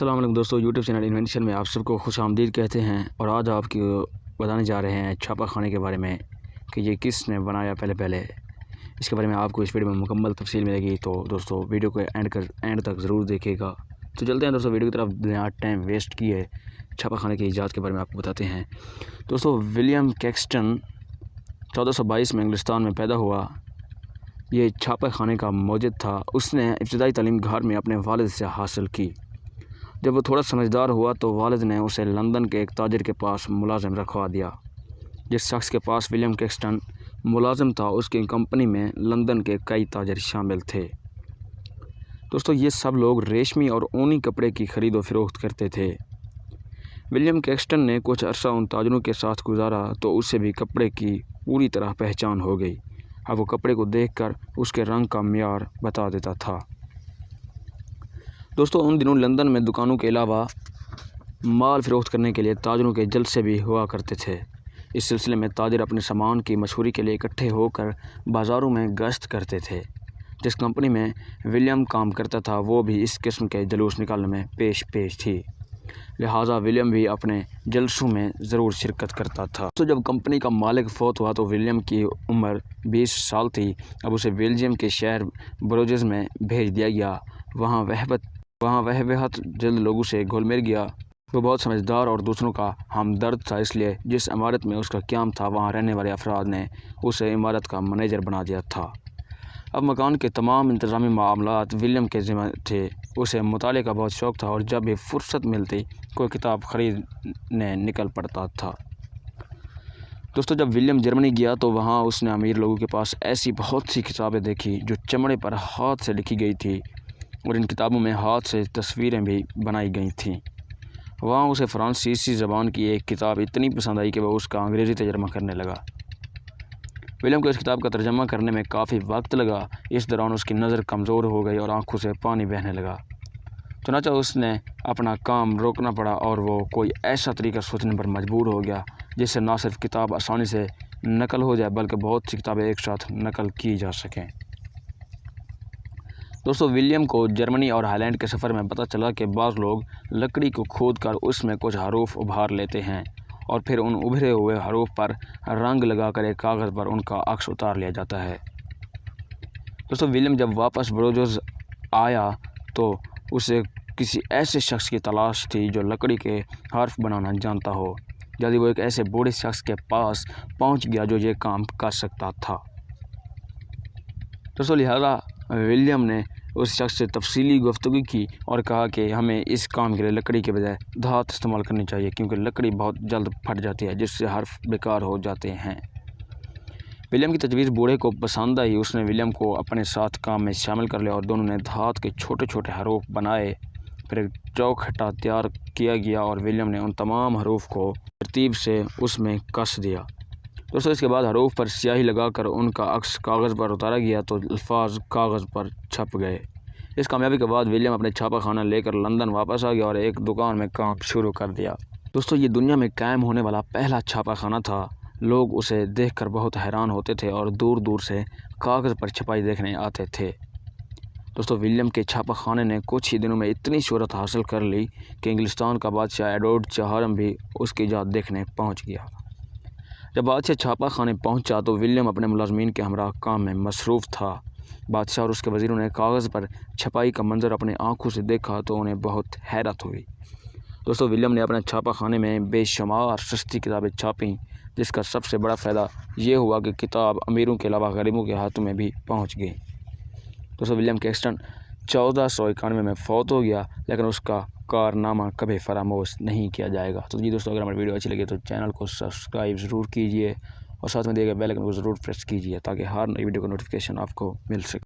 السلام علیکم دوستو، یوٹیوب چینل انوینشن میں آپ سب کو خوش آمدید کہتے ہیں۔ اور آج آپ کی بتانے جا رہے ہیں چھاپا خانے کے بارے میں کہ یہ کس نے بنایا پہلے اس کے بارے میں آپ کو اس ویڈیو میں مکمل تفصیل ملے گی۔ تو دوستو ویڈیو کو اینڈ تک ضرور دیکھیے گا۔ تو چلتے ہیں دوستو ویڈیو کی طرف، بنا ٹائم ویسٹ کیے چھاپا خانے کی ایجاد کے بارے میں آپ کو بتاتے ہیں۔ دوستو ولیم کیکسٹن 1422 میں انگلستان میں پیدا ہوا۔ یہ چھاپا خانے کا موجد تھا۔ اس نے ابتدائی تعلیم گھر میں اپنے والد سے حاصل کی۔ جب وہ تھوڑا سمجھدار ہوا تو والد نے اسے لندن کے ایک تاجر کے پاس ملازم رکھوا دیا۔ جس شخص کے پاس ولیم کیکسٹن ملازم تھا، اس کی کمپنی میں لندن کے کئی تاجر شامل تھے۔ دوستو یہ سب لوگ ریشمی اور اونی کپڑے کی خرید و فروخت کرتے تھے۔ ولیم کیکسٹن نے کچھ عرصہ ان تاجروں کے ساتھ گزارا تو اسے بھی کپڑے کی پوری طرح پہچان ہو گئی۔ اب وہ کپڑے کو دیکھ کر اس کے رنگ کا معیار بتا دیتا تھا۔ دوستو ان دنوں لندن میں دکانوں کے علاوہ مال فروخت کرنے کے لیے تاجروں کے جلسے بھی ہوا کرتے تھے۔ اس سلسلے میں تاجر اپنے سامان کی مشہوری کے لیے اکٹھے ہو کر بازاروں میں گشت کرتے تھے۔ جس کمپنی میں ولیم کام کرتا تھا وہ بھی اس قسم کے جلوس نکالنے میں پیش تھی، لہٰذا ولیم بھی اپنے جلسوں میں ضرور شرکت کرتا تھا۔ تو جب کمپنی کا مالک فوت ہوا تو ولیم کی عمر 20 سال تھی۔ اب اسے بیلجیم کے شہر بروجز میں بھیج دیا گیا۔ وہاں وہ بہت جلد لوگوں سے گھل مل گیا۔ وہ بہت سمجھدار اور دوسروں کا ہمدرد تھا، اس لیے جس عمارت میں اس کا قیام تھا وہاں رہنے والے افراد نے اسے عمارت کا مینیجر بنا دیا تھا۔ اب مکان کے تمام انتظامی معاملات ولیم کے ذمہ تھے۔ اسے مطالعے کا بہت شوق تھا اور جب بھی فرصت ملتی کوئی کتاب خریدنے نکل پڑتا تھا۔ دوستو جب ولیم جرمنی گیا تو وہاں اس نے امیر لوگوں کے پاس ایسی بہت سی کتابیں دیکھی جو چمڑے پر ہاتھ سے لکھی گئی تھی، اور ان کتابوں میں ہاتھ سے تصویریں بھی بنائی گئی تھیں۔ وہاں اسے فرانسیسی زبان کی ایک کتاب اتنی پسند آئی کہ وہ اس کا انگریزی ترجمہ کرنے لگا۔ ولیم کو اس کتاب کا ترجمہ کرنے میں کافی وقت لگا۔ اس دوران اس کی نظر کمزور ہو گئی اور آنکھوں سے پانی بہنے لگا۔ چنانچہ اس نے اپنا کام روکنا پڑا اور وہ کوئی ایسا طریقہ سوچنے پر مجبور ہو گیا جس سے نہ صرف کتاب آسانی سے نقل ہو جائے بلکہ بہت سی کتابیں ایک ساتھ نقل کی جا سکیں۔ دوستو ولیم کو جرمنی اور ہالینڈ کے سفر میں پتہ چلا کہ بعض لوگ لکڑی کو کھود کر اس میں کچھ حروف ابھار لیتے ہیں اور پھر ان ابھرے ہوئے حروف پر رنگ لگا کر ایک کاغذ پر ان کا عکس اتار لیا جاتا ہے۔ دوستو ولیم جب واپس بروجز آیا تو اسے کسی ایسے شخص کی تلاش تھی جو لکڑی کے حرف بنانا جانتا ہو۔ جلدی وہ ایک ایسے بوڑھے شخص کے پاس پہنچ گیا جو یہ کام کر سکتا تھا۔ دوستو لہٰذا ولیم نے اس شخص سے تفصیلی گفتگو کی اور کہا کہ ہمیں اس کام کے لیے لکڑی کے بجائے دھات استعمال کرنی چاہیے، کیونکہ لکڑی بہت جلد پھٹ جاتی ہے جس سے حرف بیکار ہو جاتے ہیں۔ ولیم کی تجویز بوڑھے کو پسند آئی۔ اس نے ولیم کو اپنے ساتھ کام میں شامل کر لیا اور دونوں نے دھات کے چھوٹے چھوٹے حروف بنائے۔ پھر ایک چوکھٹا تیار کیا گیا اور ولیم نے ان تمام حروف کو ترتیب سے اس میں کس دیا۔ دوستو اس کے بعد حروف پر سیاہی لگا کر ان کا عکس کاغذ پر اتارا گیا تو الفاظ کاغذ پر چھپ گئے۔ اس کامیابی کے بعد ولیم اپنے چھاپا خانہ لے کر لندن واپس آ گیا اور ایک دکان میں کام شروع کر دیا۔ دوستو یہ دنیا میں قائم ہونے والا پہلا چھاپا خانہ تھا۔ لوگ اسے دیکھ کر بہت حیران ہوتے تھے اور دور دور سے کاغذ پر چھپائی دیکھنے آتے تھے۔ دوستو ولیم کے چھاپا خانے نے کچھ ہی دنوں میں اتنی شہرت حاصل کر لی کہ انگلستان کا بادشاہ ایڈورڈ چہارم بھی اس کی ایجاد دیکھنے پہنچ گیا۔ جب بادشاہ چھاپا خانے پہنچا تو ولیم اپنے ملازمین کے ہمراہ کام میں مصروف تھا۔ بادشاہ اور اس کے وزیروں نے کاغذ پر چھپائی کا منظر اپنے آنکھوں سے دیکھا تو انہیں بہت حیرت ہوئی۔ دوستو ولیم نے اپنے چھاپا خانے میں بے شمار سستی کتابیں چھاپیں، جس کا سب سے بڑا فائدہ یہ ہوا کہ کتاب امیروں کے علاوہ غریبوں کے ہاتھوں میں بھی پہنچ گئی۔ دوستو ولیم کیکسٹن 1491 میں فوت ہو گیا، لیکن اس کا کارنامہ کبھی فراموش نہیں کیا جائے گا۔ تو جی دوستو اگر ہماری ویڈیو اچھی لگے تو چینل کو سبسکرائب ضرور کیجیے اور ساتھ میں دیے گئے بیل آئکن کو ضرور پریس کیجیے تاکہ ہر نئی ویڈیو کا نوٹیفیکیشن آپ کو مل سکے۔